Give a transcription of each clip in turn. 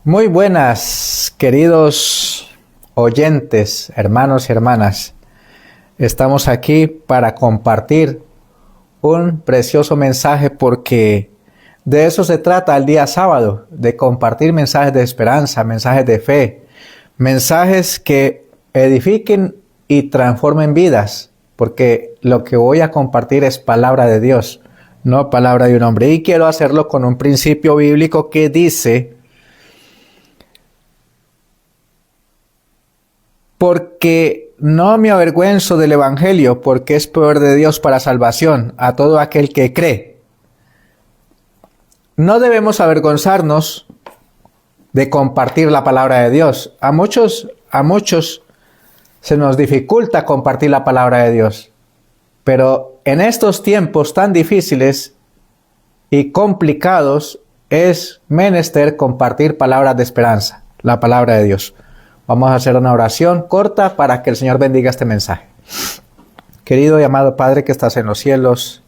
Muy buenas, queridos oyentes, hermanos y hermanas. Estamos aquí para compartir un precioso mensaje porque de eso se trata el día sábado, de compartir mensajes de esperanza, mensajes de fe, mensajes que edifiquen y transformen vidas, porque lo que voy a compartir es palabra de Dios, no palabra de un hombre. Y quiero hacerlo con un principio bíblico que dice: porque no me avergüenzo del Evangelio, porque es poder de Dios para salvación a todo aquel que cree. No debemos avergonzarnos de compartir la palabra de Dios. A muchos se nos dificulta compartir la palabra de Dios. Pero en estos tiempos tan difíciles y complicados es menester compartir palabras de esperanza, la palabra de Dios. Vamos a hacer una oración corta para que el Señor bendiga este mensaje. Querido y amado Padre que estás en los cielos,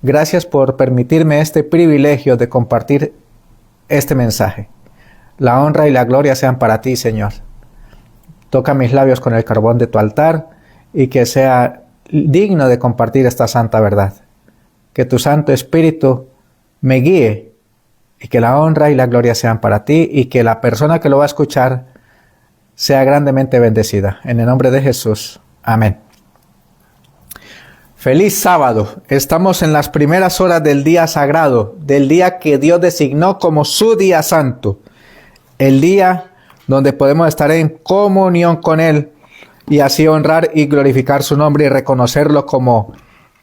gracias por permitirme este privilegio de compartir este mensaje. La honra y la gloria sean para ti, Señor. Toca mis labios con el carbón de tu altar y que sea digno de compartir esta santa verdad. Que tu Santo Espíritu me guíe y que la honra y la gloria sean para ti y que la persona que lo va a escuchar sea grandemente bendecida. En el nombre de Jesús. Amén. Feliz sábado. Estamos en las primeras horas del día sagrado, del día que Dios designó como su día santo. El día donde podemos estar en comunión con Él y así honrar y glorificar su nombre y reconocerlo como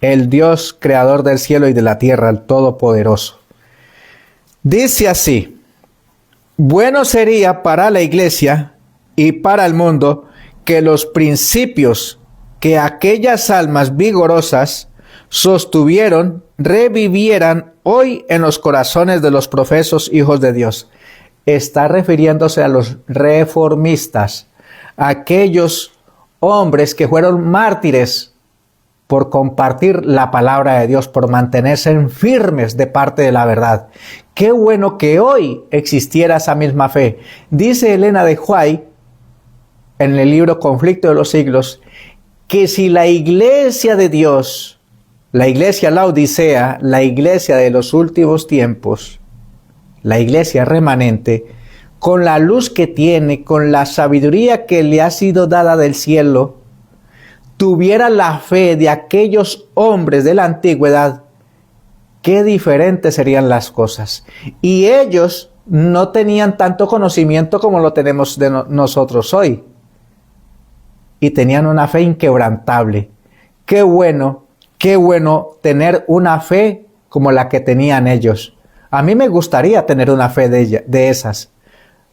el Dios creador del cielo y de la tierra, el Todopoderoso. Dice así: bueno sería para la iglesia y para el mundo que los principios que aquellas almas vigorosas sostuvieron revivieran hoy en los corazones de los profesos hijos de Dios. Está refiriéndose a los reformistas, aquellos hombres que fueron mártires por compartir la palabra de Dios, por mantenerse firmes de parte de la verdad. Qué bueno que hoy existiera esa misma fe. Dice Elena de White en el libro Conflicto de los Siglos, que si la iglesia de Dios, la iglesia Laodicea, la iglesia de los últimos tiempos, la iglesia remanente, con la luz que tiene, con la sabiduría que le ha sido dada del cielo, tuviera la fe de aquellos hombres de la antigüedad, qué diferentes serían las cosas. Y ellos no tenían tanto conocimiento como lo tenemos nosotros hoy. Y tenían una fe inquebrantable. Qué bueno tener una fe como la que tenían ellos. A mí me gustaría tener una fe de esas.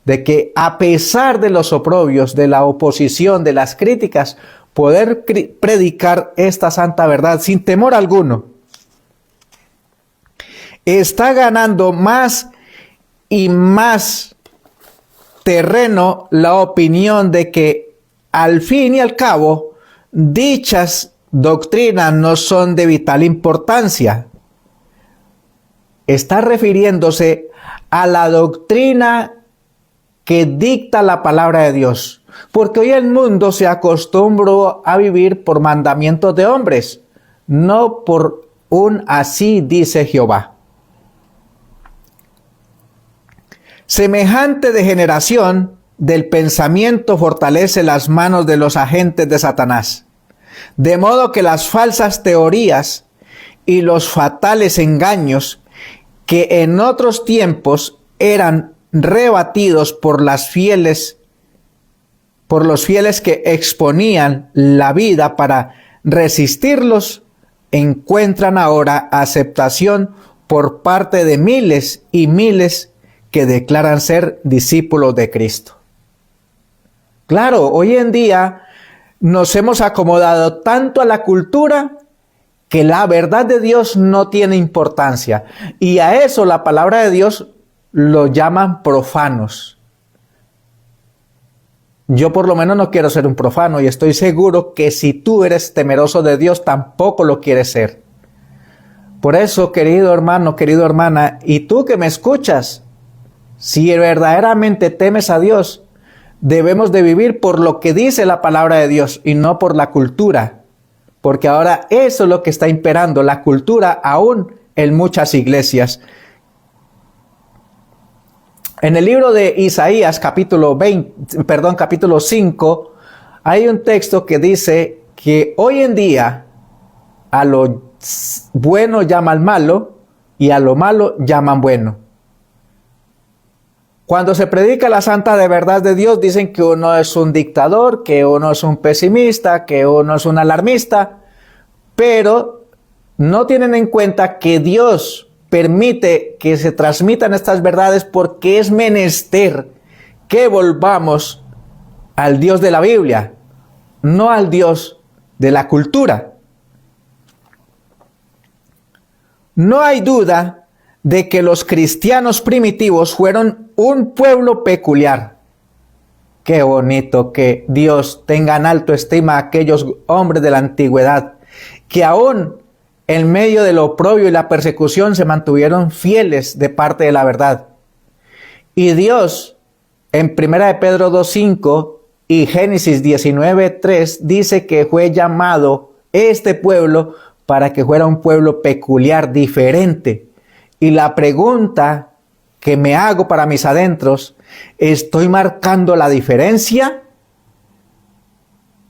De que a pesar de los oprobios, de la oposición, de las críticas, poder predicar esta santa verdad sin temor alguno. Está ganando más y más terreno la opinión de que al fin y al cabo, dichas doctrinas no son de vital importancia. Está refiriéndose a la doctrina que dicta la palabra de Dios. Porque hoy el mundo se acostumbró a vivir por mandamientos de hombres, no por un así dice Jehová. Semejante degeneración del pensamiento fortalece las manos de los agentes de Satanás, de modo que las falsas teorías y los fatales engaños que en otros tiempos eran rebatidos por los fieles que exponían la vida para resistirlos, encuentran ahora aceptación por parte de miles y miles que declaran ser discípulos de Cristo. Claro, hoy en día nos hemos acomodado tanto a la cultura que la verdad de Dios no tiene importancia. Y a eso la palabra de Dios lo llaman profanos. Yo por lo menos no quiero ser un profano y estoy seguro que si tú eres temeroso de Dios tampoco lo quieres ser. Por eso, querido hermano, querida hermana, y tú que me escuchas, si verdaderamente temes a Dios, debemos de vivir por lo que dice la palabra de Dios y no por la cultura. Porque ahora eso es lo que está imperando, la cultura aún en muchas iglesias. En el libro de Isaías, capítulo 5, hay un texto que dice que hoy en día a lo bueno llaman malo y a lo malo llaman bueno. Cuando se predica la santa de verdad de Dios, dicen que uno es un dictador, que uno es un pesimista, que uno es un alarmista, pero no tienen en cuenta que Dios permite que se transmitan estas verdades porque es menester que volvamos al Dios de la Biblia, no al Dios de la cultura. No hay duda de que los cristianos primitivos fueron un pueblo peculiar. Qué bonito que Dios tenga en alto estima a aquellos hombres de la antigüedad, que aún en medio del oprobio y la persecución se mantuvieron fieles de parte de la verdad. Y Dios, en 1 de Pedro 2:5 y Génesis 19:3, dice que fue llamado este pueblo para que fuera un pueblo peculiar, diferente. Y la pregunta que me hago para mis adentros, ¿estoy marcando la diferencia?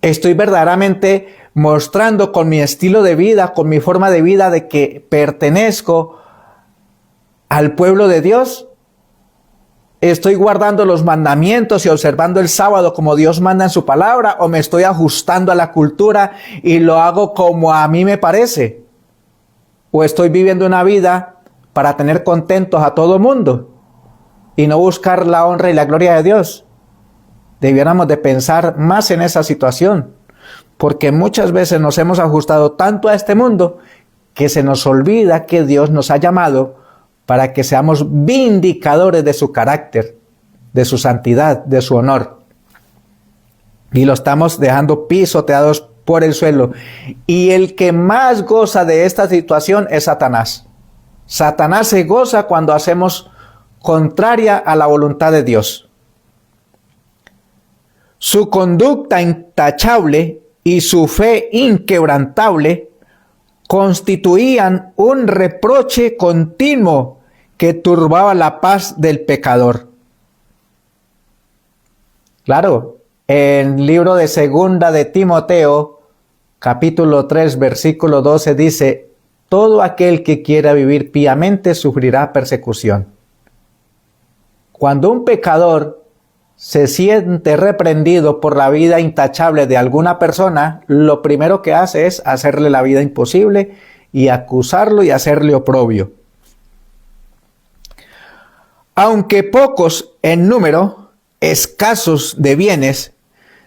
¿Estoy verdaderamente mostrando con mi estilo de vida, con mi forma de vida, de que pertenezco al pueblo de Dios? ¿Estoy guardando los mandamientos y observando el sábado como Dios manda en su palabra? ¿O me estoy ajustando a la cultura y lo hago como a mí me parece? ¿O estoy viviendo una vida para tener contentos a todo mundo y no buscar la honra y la gloria de Dios? Debiéramos de pensar más en esa situación, porque muchas veces nos hemos ajustado tanto a este mundo que se nos olvida que Dios nos ha llamado para que seamos vindicadores de su carácter, de su santidad, de su honor. Y lo estamos dejando pisoteados por el suelo. Y el que más goza de esta situación es Satanás. Satanás se goza cuando hacemos contraria a la voluntad de Dios. Su conducta intachable y su fe inquebrantable constituían un reproche continuo que turbaba la paz del pecador. Claro, en el libro de Segunda de Timoteo, capítulo 3, versículo 12 dice: todo aquel que quiera vivir piamente sufrirá persecución. Cuando un pecador se siente reprendido por la vida intachable de alguna persona, lo primero que hace es hacerle la vida imposible y acusarlo y hacerle oprobio. Aunque pocos en número, escasos de bienes,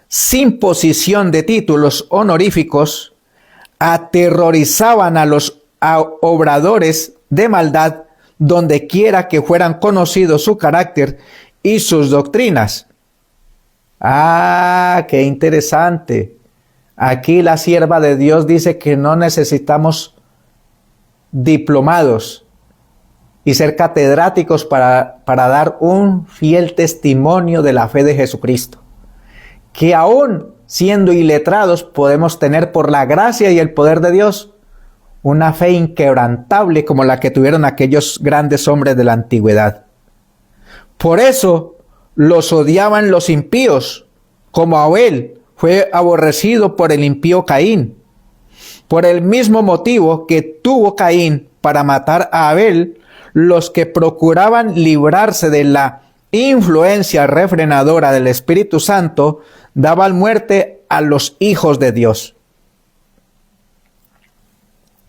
sin posición de títulos honoríficos, aterrorizaban a los obradores de maldad donde quiera que fueran conocidos su carácter y sus doctrinas. ¡Ah, qué interesante! Aquí la sierva de Dios dice que no necesitamos diplomados y ser catedráticos para dar un fiel testimonio de la fe de Jesucristo. Que aún siendo iletrados podemos tener por la gracia y el poder de Dios una fe inquebrantable como la que tuvieron aquellos grandes hombres de la antigüedad. Por eso los odiaban los impíos, como Abel fue aborrecido por el impío Caín. Por el mismo motivo que tuvo Caín para matar a Abel, los que procuraban librarse de la influencia refrenadora del Espíritu Santo daban muerte a los hijos de Dios.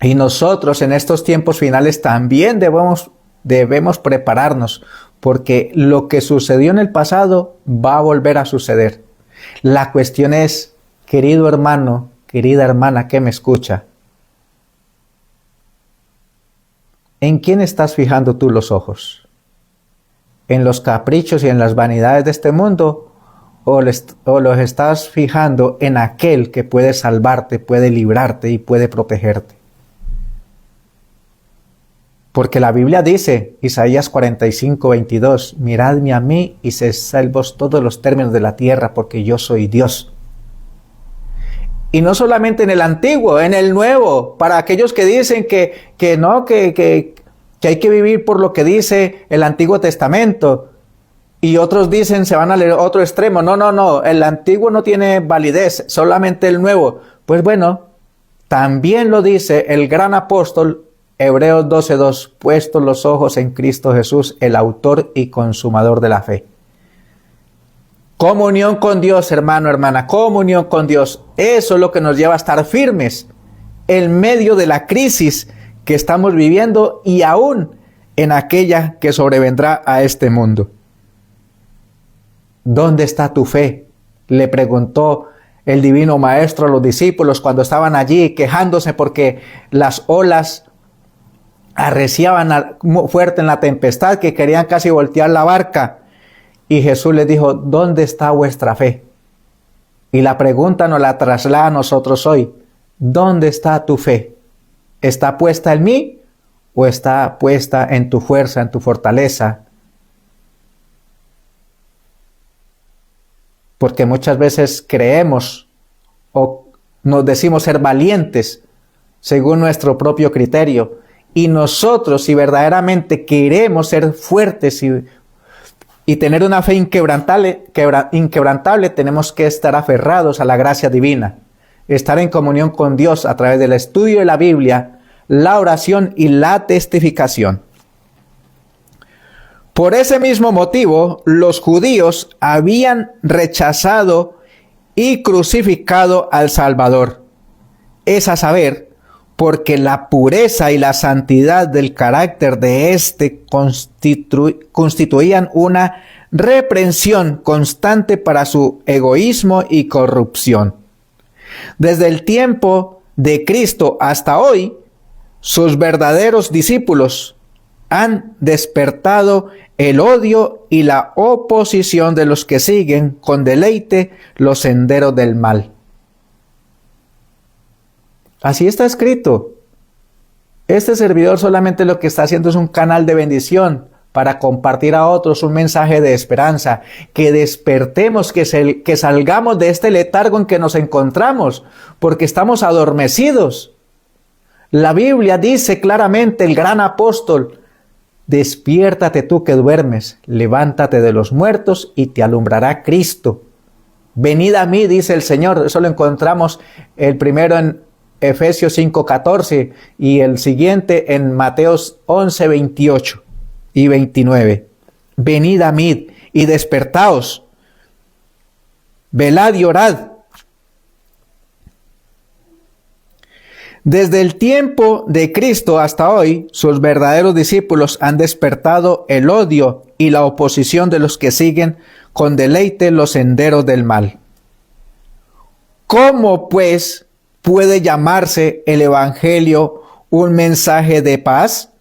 Y nosotros en estos tiempos finales también debemos prepararnos, porque lo que sucedió en el pasado va a volver a suceder. La cuestión es, querido hermano, querida hermana que me escucha, ¿en quién estás fijando tú los ojos? ¿En los caprichos y en las vanidades de este mundo? ¿O los estás fijando en aquel que puede salvarte, puede librarte y puede protegerte? Porque la Biblia dice, Isaías 45:22, miradme a mí y sed salvos todos los términos de la tierra, porque yo soy Dios. Y no solamente en el Antiguo, en el Nuevo, para aquellos que dicen que hay que vivir por lo que dice el Antiguo Testamento. Y otros dicen, se van a leer otro extremo. No, el Antiguo no tiene validez, solamente el Nuevo. Pues bueno, también lo dice el gran apóstol Hebreos 12:2, puestos los ojos en Cristo Jesús, el autor y consumador de la fe. Comunión con Dios, hermano, hermana, comunión con Dios. Eso es lo que nos lleva a estar firmes en medio de la crisis que estamos viviendo y aún en aquella que sobrevendrá a este mundo. ¿Dónde está tu fe?, le preguntó el divino maestro a los discípulos cuando estaban allí quejándose porque las olas arreciaban fuerte en la tempestad, que querían casi voltear la barca. Y Jesús les dijo, ¿dónde está vuestra fe? Y la pregunta nos la traslada a nosotros hoy. ¿Dónde está tu fe? ¿Está puesta en mí o está puesta en tu fuerza, en tu fortaleza? Porque muchas veces creemos o nos decimos ser valientes según nuestro propio criterio. Y nosotros, si verdaderamente queremos ser fuertes y tener una fe inquebrantable, tenemos que estar aferrados a la gracia divina, estar en comunión con Dios a través del estudio de la Biblia, la oración y la testificación. Por ese mismo motivo, los judíos habían rechazado y crucificado al Salvador. Es a saber, porque la pureza y la santidad del carácter de éste constituían una reprensión constante para su egoísmo y corrupción. Desde el tiempo de Cristo hasta hoy, sus verdaderos discípulos han despertado el odio y la oposición de los que siguen con deleite los senderos del mal. Así está escrito. Este servidor solamente lo que está haciendo es un canal de bendición para compartir a otros un mensaje de esperanza, que despertemos, que salgamos de este letargo en que nos encontramos, porque estamos adormecidos. La Biblia dice claramente, el gran apóstol, despiértate tú que duermes, levántate de los muertos y te alumbrará Cristo. Venid a mí, dice el Señor. Eso lo encontramos el primero en Efesios 5:14 y el siguiente en Mateos 11:28 y 29. Venid a mí y despertaos, velad y orad. Desde el tiempo de Cristo hasta hoy, sus verdaderos discípulos han despertado el odio y la oposición de los que siguen con deleite los senderos del mal. ¿Cómo, pues, puede llamarse el Evangelio un mensaje de paz?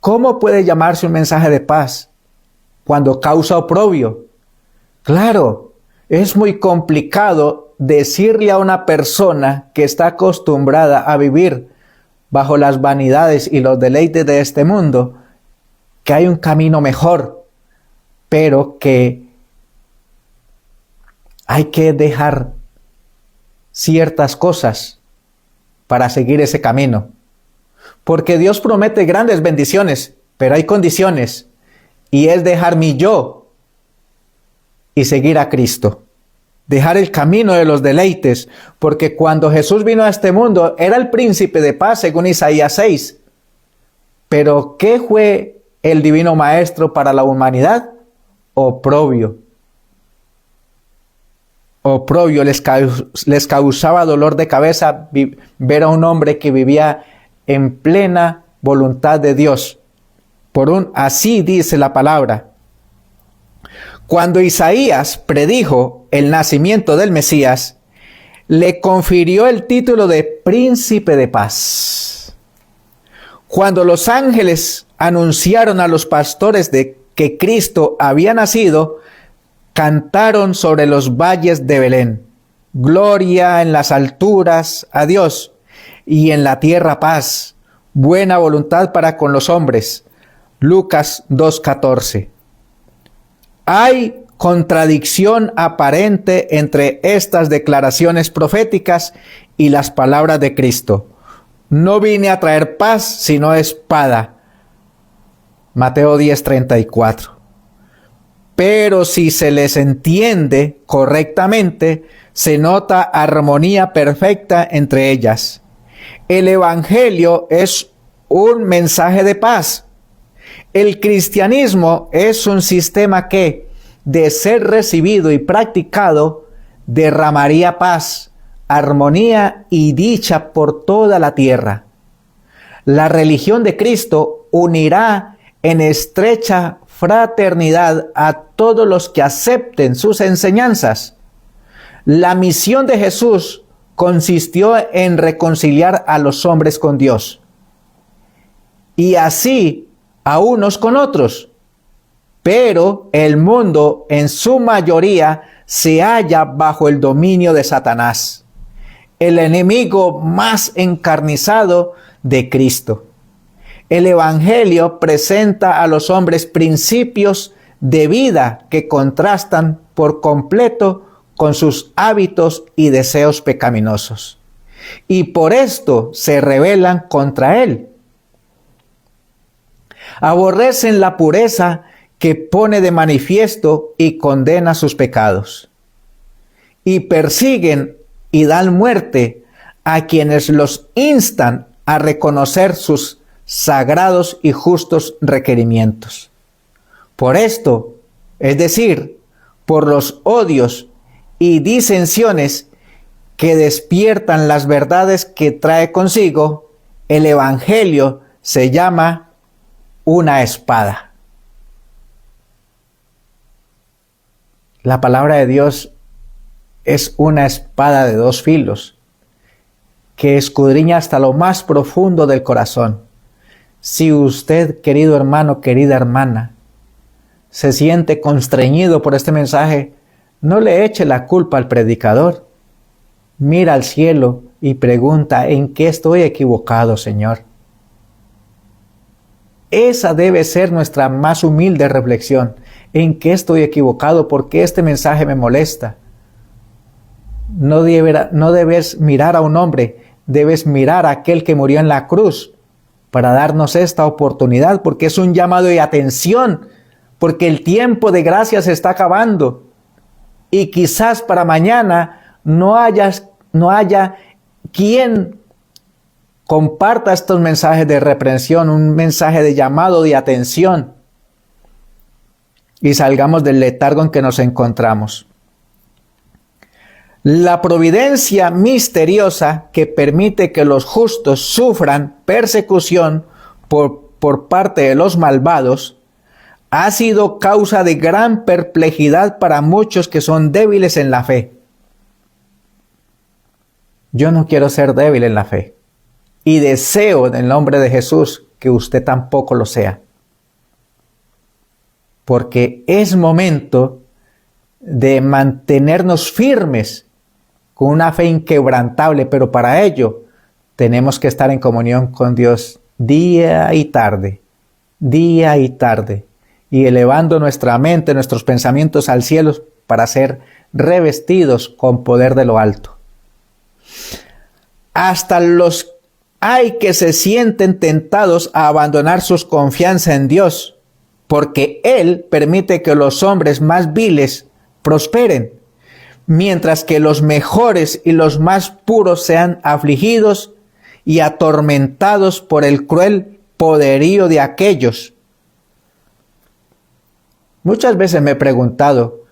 ¿Cómo puede llamarse un mensaje de paz cuando causa oprobio? Claro, es muy complicado decirle a una persona que está acostumbrada a vivir bajo las vanidades y los deleites de este mundo que hay un camino mejor, pero que hay que dejar ciertas cosas para seguir ese camino. Porque Dios promete grandes bendiciones, pero hay condiciones, y es dejar mi yo y seguir a Cristo. Dejar el camino de los deleites, porque cuando Jesús vino a este mundo era el príncipe de paz, según Isaías 6. Pero ¿qué fue el divino maestro para la humanidad? Oprobio. Oprobio, les causaba dolor de cabeza ver a un hombre que vivía en plena voluntad de Dios. Así dice la palabra. Cuando Isaías predijo el nacimiento del Mesías, le confirió el título de príncipe de paz. Cuando los ángeles anunciaron a los pastores de que Cristo había nacido, cantaron sobre los valles de Belén: gloria en las alturas a Dios, y en la tierra paz, buena voluntad para con los hombres. Lucas 2:14. Hay contradicción aparente entre estas declaraciones proféticas y las palabras de Cristo. No vine a traer paz, sino espada. Mateo 10:34. Pero si se les entiende correctamente, se nota armonía perfecta entre ellas. El Evangelio es un mensaje de paz. El cristianismo es un sistema que, de ser recibido y practicado, derramaría paz, armonía y dicha por toda la tierra. La religión de Cristo unirá en estrecha fraternidad a todos los que acepten sus enseñanzas. La misión de Jesús consistió en reconciliar a los hombres con Dios, y así a unos con otros. Pero el mundo en su mayoría se halla bajo el dominio de Satanás, el enemigo más encarnizado de Cristo. El Evangelio presenta a los hombres principios de vida que contrastan por completo con sus hábitos y deseos pecaminosos, y por esto se rebelan contra él. Aborrecen la pureza que pone de manifiesto y condena sus pecados, y persiguen y dan muerte a quienes los instan a reconocer sus sagrados y justos requerimientos. Por esto, es decir, por los odios y disensiones que despiertan las verdades que trae consigo, el Evangelio se llama una espada. La palabra de Dios es una espada de dos filos que escudriña hasta lo más profundo del corazón. Si usted, querido hermano, querida hermana, se siente constreñido por este mensaje, no le eche la culpa al predicador. Mira al cielo y pregunta: ¿en qué estoy equivocado, Señor? Esa debe ser nuestra más humilde reflexión. ¿En qué estoy equivocado? ¿Por qué este mensaje me molesta? No debes mirar a un hombre, debes mirar a aquel que murió en la cruz para darnos esta oportunidad, porque es un llamado de atención, porque el tiempo de gracia se está acabando, y quizás para mañana no haya quien comparta estos mensajes de reprensión, un mensaje de llamado de atención, y salgamos del letargo en que nos encontramos. La providencia misteriosa que permite que los justos sufran persecución por parte de los malvados ha sido causa de gran perplejidad para muchos que son débiles en la fe. Yo no quiero ser débil en la fe, y deseo en el nombre de Jesús que usted tampoco lo sea, porque es momento de mantenernos firmes con una fe inquebrantable, pero para ello tenemos que estar en comunión con Dios día y tarde, y elevando nuestra mente, nuestros pensamientos al cielo para ser revestidos con poder de lo alto. Hasta los hay que se sienten tentados a abandonar su confianza en Dios, porque Él permite que los hombres más viles prosperen, mientras que los mejores y los más puros sean afligidos y atormentados por el cruel poderío de aquellos. Muchas veces me he preguntado,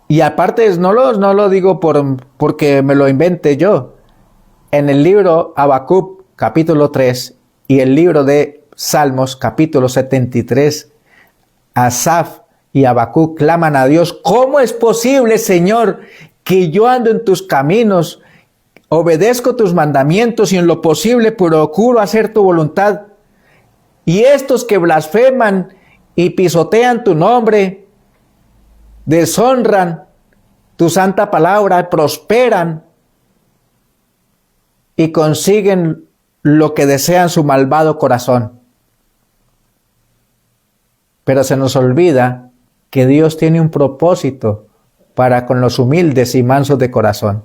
y aparte no lo digo porque me lo invente yo. En el libro Habacuc capítulo 3 y el libro de Salmos capítulo 73, Asaf y Habacuc claman a Dios: ¿cómo es posible, Señor, que yo ando en tus caminos, obedezco tus mandamientos y en lo posible procuro hacer tu voluntad? Y estos que blasfeman y pisotean tu nombre, deshonran tu santa palabra, prosperan y consiguen lo que desea en su malvado corazón. Pero se nos olvida que Dios tiene un propósito para con los humildes y mansos de corazón.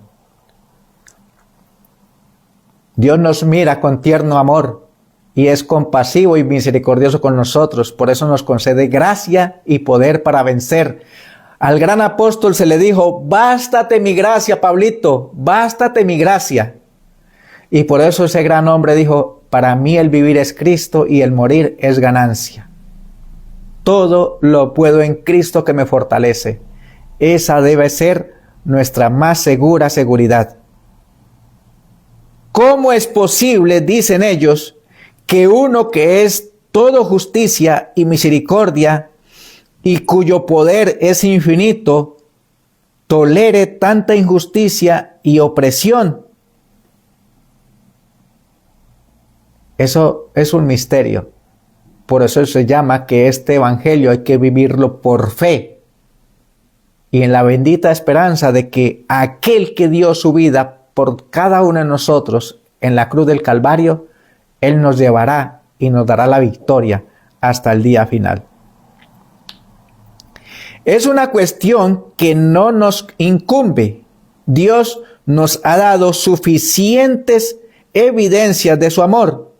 Dios nos mira con tierno amor y es compasivo y misericordioso con nosotros. Por eso nos concede gracia y poder para vencer. Al gran apóstol se le dijo: bástate mi gracia, Pablito, bástate mi gracia. Y por eso ese gran hombre dijo: para mí el vivir es Cristo y el morir es ganancia. Todo lo puedo en Cristo que me fortalece. Esa debe ser nuestra más segura seguridad. ¿Cómo es posible, dicen ellos, que uno que es todo justicia y misericordia y cuyo poder es infinito, tolere tanta injusticia y opresión? Eso es un misterio. Por eso se llama que este evangelio hay que vivirlo por fe y en la bendita esperanza de que aquel que dio su vida por cada uno de nosotros en la cruz del Calvario, Él nos llevará y nos dará la victoria hasta el día final. Es una cuestión que no nos incumbe. Dios nos ha dado suficientes evidencias de su amor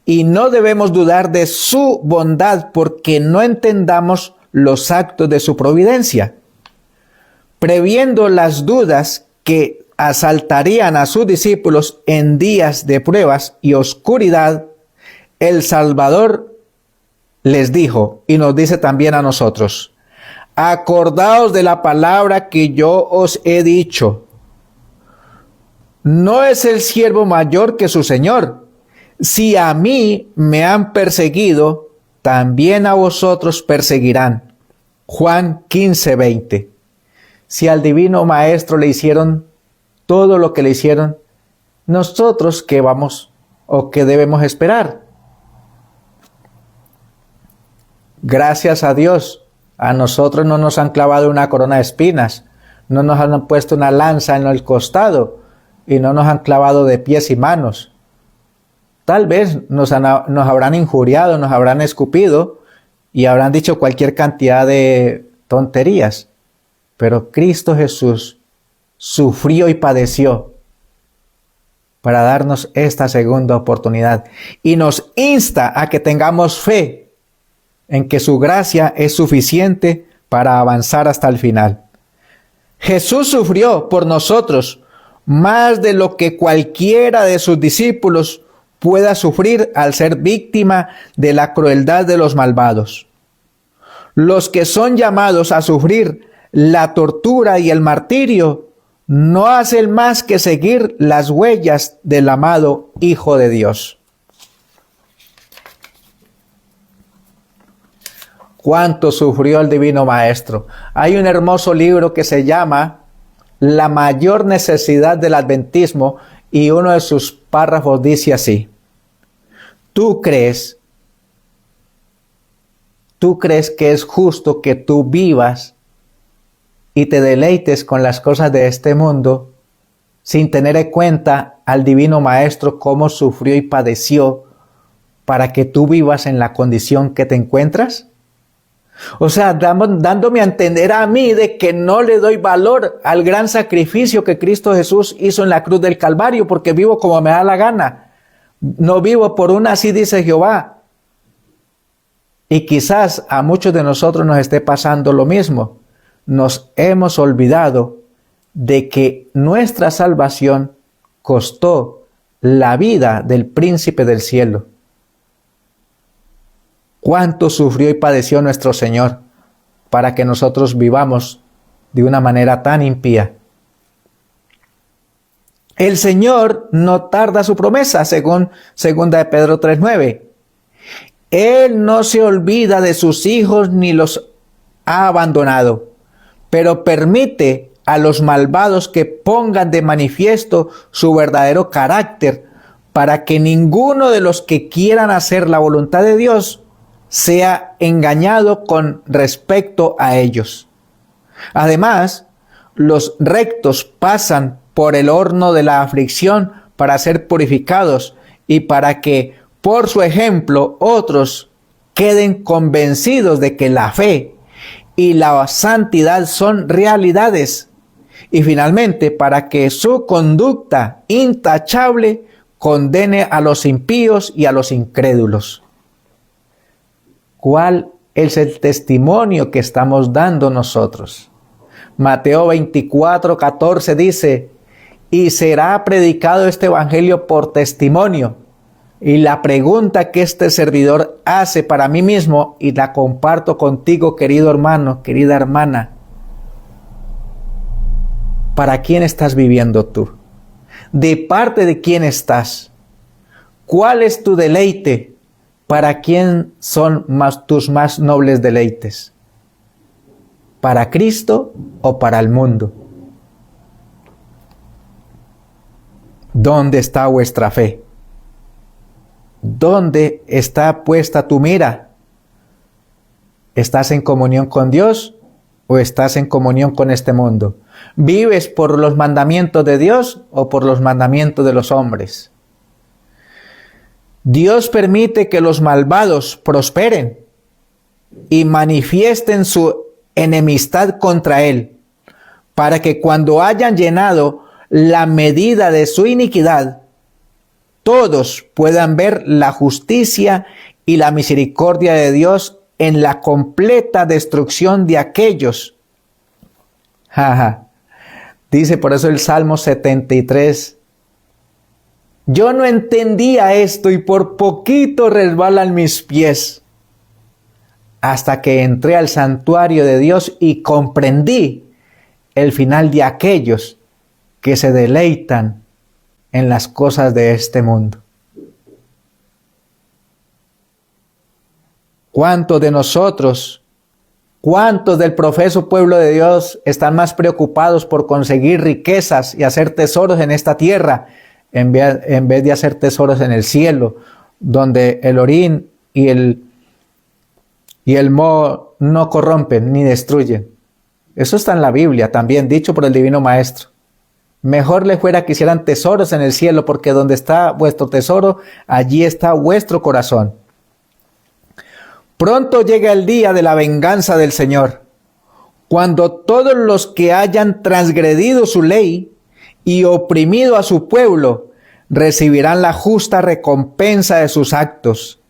y no debemos dudar de su bondad porque no entendamos los actos de su providencia. Previendo las dudas que asaltarían a sus discípulos en días de pruebas y oscuridad, el Salvador les dijo, y nos dice también a nosotros: acordaos de la palabra que yo os he dicho. ¿No es el siervo mayor que su Señor? Si a mí me han perseguido, también a vosotros perseguirán. Juan 15:20. Si al Divino Maestro le hicieron todo lo que le hicieron, ¿nosotros qué vamos o qué debemos esperar? Gracias a Dios, a nosotros no nos han clavado una corona de espinas, no nos han puesto una lanza en el costado y no nos han clavado de pies y manos. Tal vez nos habrán injuriado, nos habrán escupido y habrán dicho cualquier cantidad de tonterías, pero Cristo Jesús sufrió y padeció para darnos esta segunda oportunidad y nos insta a que tengamos fe en que su gracia es suficiente para avanzar hasta el final. Jesús sufrió por nosotros más de lo que cualquiera de sus discípulos pueda sufrir al ser víctima de la crueldad de los malvados. Los que son llamados a sufrir la tortura y el martirio no hacen más que seguir las huellas del amado Hijo de Dios. ¿Cuánto sufrió el Divino Maestro? Hay un hermoso libro que se llama La mayor necesidad del adventismo y uno de sus párrafos dice así: ¿Tú crees que es justo que tú vivas y te deleites con las cosas de este mundo sin tener en cuenta al Divino Maestro cómo sufrió y padeció para que tú vivas en la condición que te encuentras? O sea, dándome a entender a mí de que no le doy valor al gran sacrificio que Cristo Jesús hizo en la cruz del Calvario porque vivo como me da la gana. No vivo por una, así dice Jehová. Y quizás a muchos de nosotros nos esté pasando lo mismo. Nos hemos olvidado de que nuestra salvación costó la vida del príncipe del cielo. ¿Cuánto sufrió y padeció nuestro Señor para que nosotros vivamos de una manera tan impía? El Señor no tarda su promesa, según 2 de Pedro 3:9. Él no se olvida de sus hijos ni los ha abandonado, pero permite a los malvados que pongan de manifiesto su verdadero carácter para que ninguno de los que quieran hacer la voluntad de Dios sea engañado con respecto a ellos. Además, los rectos pasan por el horno de la aflicción para ser purificados y para que por su ejemplo otros queden convencidos de que la fe y la santidad son realidades. Y finalmente, para que su conducta intachable condene a los impíos y a los incrédulos. ¿Cuál es el testimonio que estamos dando nosotros? Mateo 24:14 dice: y será predicado este evangelio por testimonio. Y la pregunta que este servidor hace para mí mismo, y la comparto contigo, querido hermano, querida hermana: ¿para quién estás viviendo tú? ¿De parte de quién estás? ¿Cuál es tu deleite? ¿Para quién son tus más nobles deleites? ¿Para Cristo o para el mundo? ¿Dónde está vuestra fe? ¿Dónde está puesta tu mira? ¿Estás en comunión con Dios o estás en comunión con este mundo? ¿Vives por los mandamientos de Dios o por los mandamientos de los hombres? Dios permite que los malvados prosperen y manifiesten su enemistad contra Él, para que cuando hayan llenado la medida de su iniquidad, todos puedan ver la justicia y la misericordia de Dios en la completa destrucción de aquellos. Dice por eso el Salmo 73: yo no entendía esto y por poquito resbalan mis pies, hasta que entré al santuario de Dios y comprendí el final de aquellos que se deleitan en las cosas de este mundo. ¿Cuántos de nosotros, cuántos del profeso pueblo de Dios están más preocupados por conseguir riquezas y hacer tesoros en esta tierra en vez de hacer tesoros en el cielo, donde el orín y el moho no corrompen ni destruyen? Eso está en la Biblia también, dicho por el Divino Maestro. Mejor les fuera que hicieran tesoros en el cielo, porque donde está vuestro tesoro, allí está vuestro corazón. Pronto llega el día de la venganza del Señor, cuando todos los que hayan transgredido su ley y oprimido a su pueblo recibirán la justa recompensa de sus actos.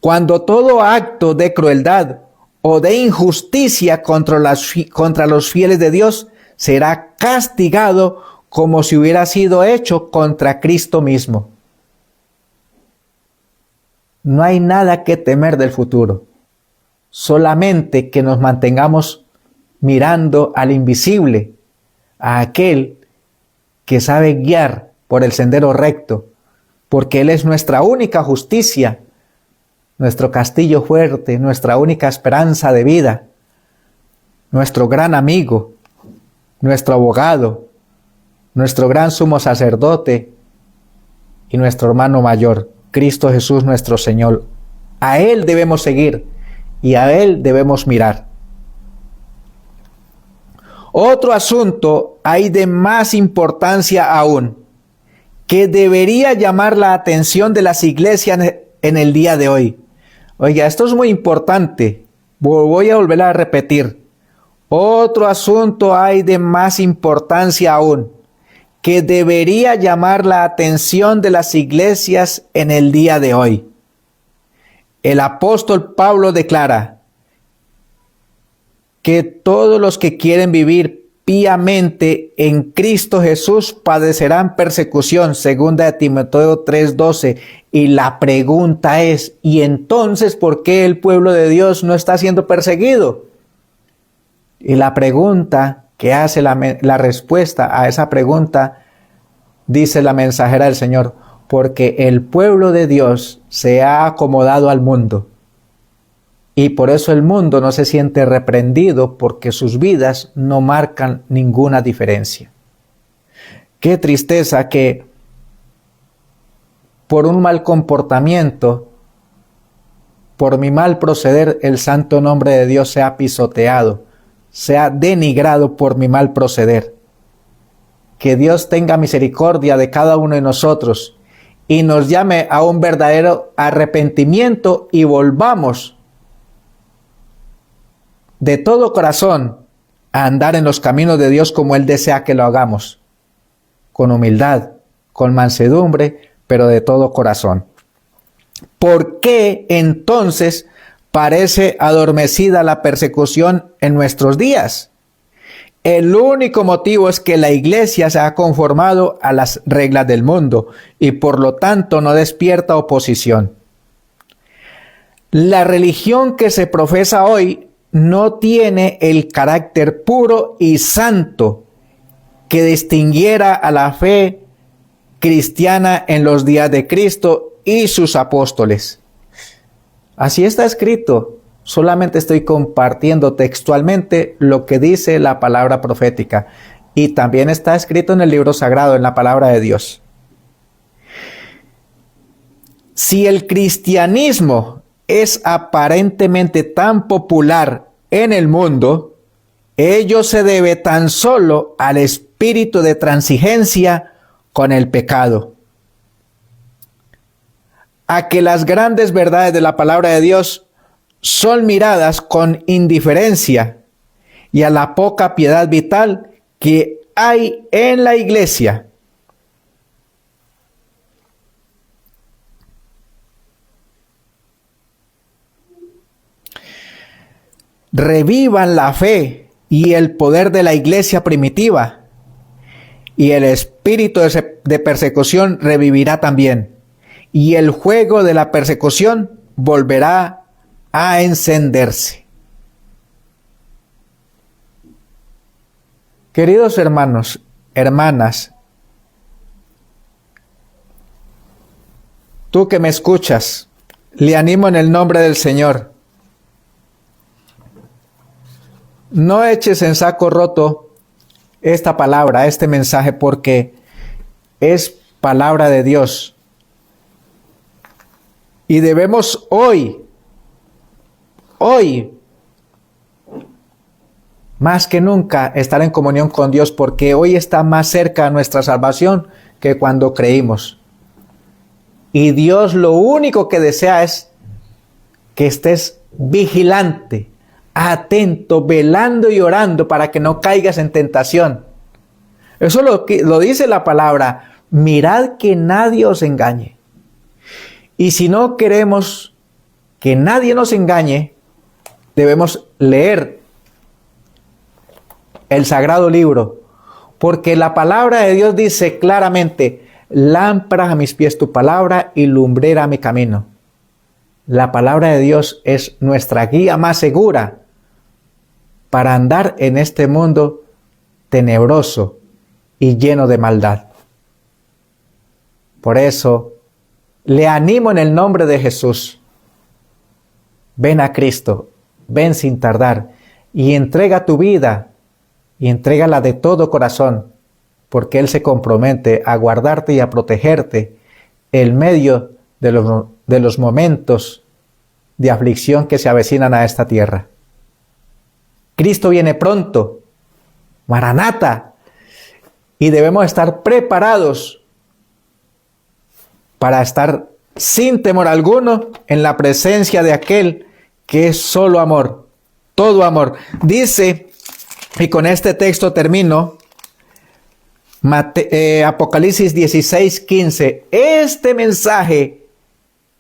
Cuando todo acto de crueldad o de injusticia contra los fieles de Dios será castigado como si hubiera sido hecho contra Cristo mismo. No hay nada que temer del futuro, solamente que nos mantengamos mirando al invisible, a aquel que sabe guiar por el sendero recto, porque Él es nuestra única justicia, nuestro castillo fuerte, nuestra única esperanza de vida, nuestro gran amigo, nuestro abogado, nuestro gran sumo sacerdote y nuestro hermano mayor, Cristo Jesús nuestro Señor. A Él debemos seguir y a Él debemos mirar. Otro asunto hay de más importancia aún, que debería llamar la atención de las iglesias en el día de hoy. Oiga, esto es muy importante. Voy a volver a repetir. Otro asunto hay de más importancia aún, que debería llamar la atención de las iglesias en el día de hoy. El apóstol Pablo declara que todos los que quieren vivir piamente en Cristo Jesús padecerán persecución, segunda de Timoteo 3:12. Y la pregunta es, ¿y entonces por qué el pueblo de Dios no está siendo perseguido? Y la pregunta que hace la respuesta a esa pregunta, dice la mensajera del Señor: porque el pueblo de Dios se ha acomodado al mundo. Y por eso el mundo no se siente reprendido, porque sus vidas no marcan ninguna diferencia. Qué tristeza que por un mal comportamiento, por mi mal proceder, el santo nombre de Dios sea pisoteado, sea denigrado por mi mal proceder. Que Dios tenga misericordia de cada uno de nosotros y nos llame a un verdadero arrepentimiento y volvamos de todo corazón a andar en los caminos de Dios como Él desea que lo hagamos, con humildad, con mansedumbre, pero de todo corazón. ¿Por qué entonces parece adormecida la persecución en nuestros días? El único motivo es que la iglesia se ha conformado a las reglas del mundo y por lo tanto no despierta oposición. La religión que se profesa hoy no tiene el carácter puro y santo que distinguiera a la fe cristiana en los días de Cristo y sus apóstoles. Así está escrito. Solamente estoy compartiendo textualmente lo que dice la palabra profética. Y también está escrito en el libro sagrado, en la palabra de Dios. Si el cristianismo es aparentemente tan popular en el mundo, ello se debe tan solo al espíritu de transigencia con el pecado, a que las grandes verdades de la palabra de Dios son miradas con indiferencia y a la poca piedad vital que hay en la iglesia. Revivan la fe y el poder de la iglesia primitiva, y el espíritu de persecución revivirá también, y el fuego de la persecución volverá a encenderse. Queridos hermanos, hermanas, tú que me escuchas, le animo en el nombre del Señor. No eches en saco roto esta palabra, este mensaje, porque es palabra de Dios. Y debemos hoy, más que nunca, estar en comunión con Dios, porque hoy está más cerca nuestra salvación que cuando creímos. Y Dios lo único que desea es que estés vigilante, atento, velando y orando para que no caigas en tentación. Eso lo dice la palabra. Mirad que nadie os engañe. Y si no queremos que nadie nos engañe, debemos leer el sagrado libro, porque la palabra de Dios dice claramente: lámpara a mis pies tu palabra y lumbrera a mi camino. La palabra de Dios es nuestra guía más segura para andar en este mundo tenebroso y lleno de maldad. Por eso, le animo en el nombre de Jesús. Ven a Cristo, ven sin tardar y entrega tu vida y entrégala de todo corazón, porque Él se compromete a guardarte y a protegerte en medio de los momentos de aflicción que se avecinan a esta tierra. Cristo viene pronto, Maranata, y debemos estar preparados para estar sin temor alguno en la presencia de aquel que es solo amor, todo amor. Dice, y con este texto termino, Apocalipsis 16:15. Este mensaje,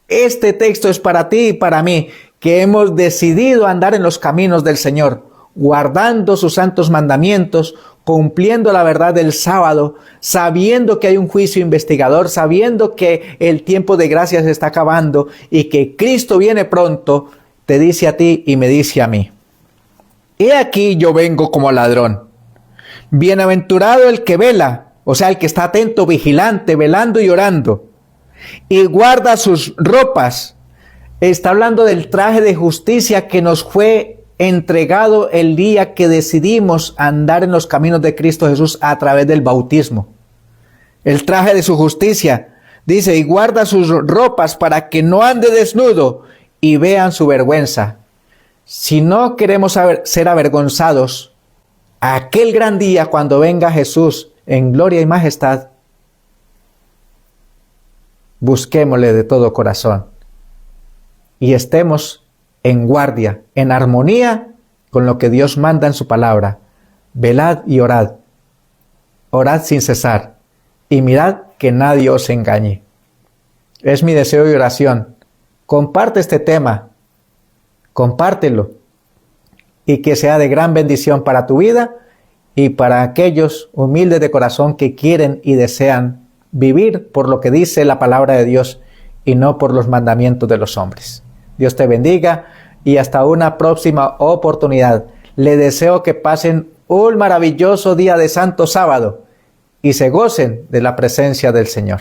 este texto es para ti y para mí, que hemos decidido andar en los caminos del Señor, guardando sus santos mandamientos, cumpliendo la verdad del sábado, sabiendo que hay un juicio investigador, sabiendo que el tiempo de gracia se está acabando y que Cristo viene pronto. Te dice a ti y me dice a mí: he aquí yo vengo como ladrón. Bienaventurado el que vela, o sea, el que está atento, vigilante, velando y orando, y guarda sus ropas. Está hablando del traje de justicia que nos fue entregado el día que decidimos andar en los caminos de Cristo Jesús a través del bautismo. El traje de su justicia, dice, y guarda sus ropas para que no ande desnudo y vean su vergüenza. Si no queremos ser avergonzados, aquel gran día cuando venga Jesús en gloria y majestad, busquémosle de todo corazón y estemos en guardia, en armonía con lo que Dios manda en su palabra. Velad y orad. Orad sin cesar y mirad que nadie os engañe. Es mi deseo y oración. Comparte este tema, compártelo y que sea de gran bendición para tu vida y para aquellos humildes de corazón que quieren y desean vivir por lo que dice la palabra de Dios y no por los mandamientos de los hombres. Dios te bendiga y hasta una próxima oportunidad. Le deseo que pasen un maravilloso día de Santo Sábado y se gocen de la presencia del Señor.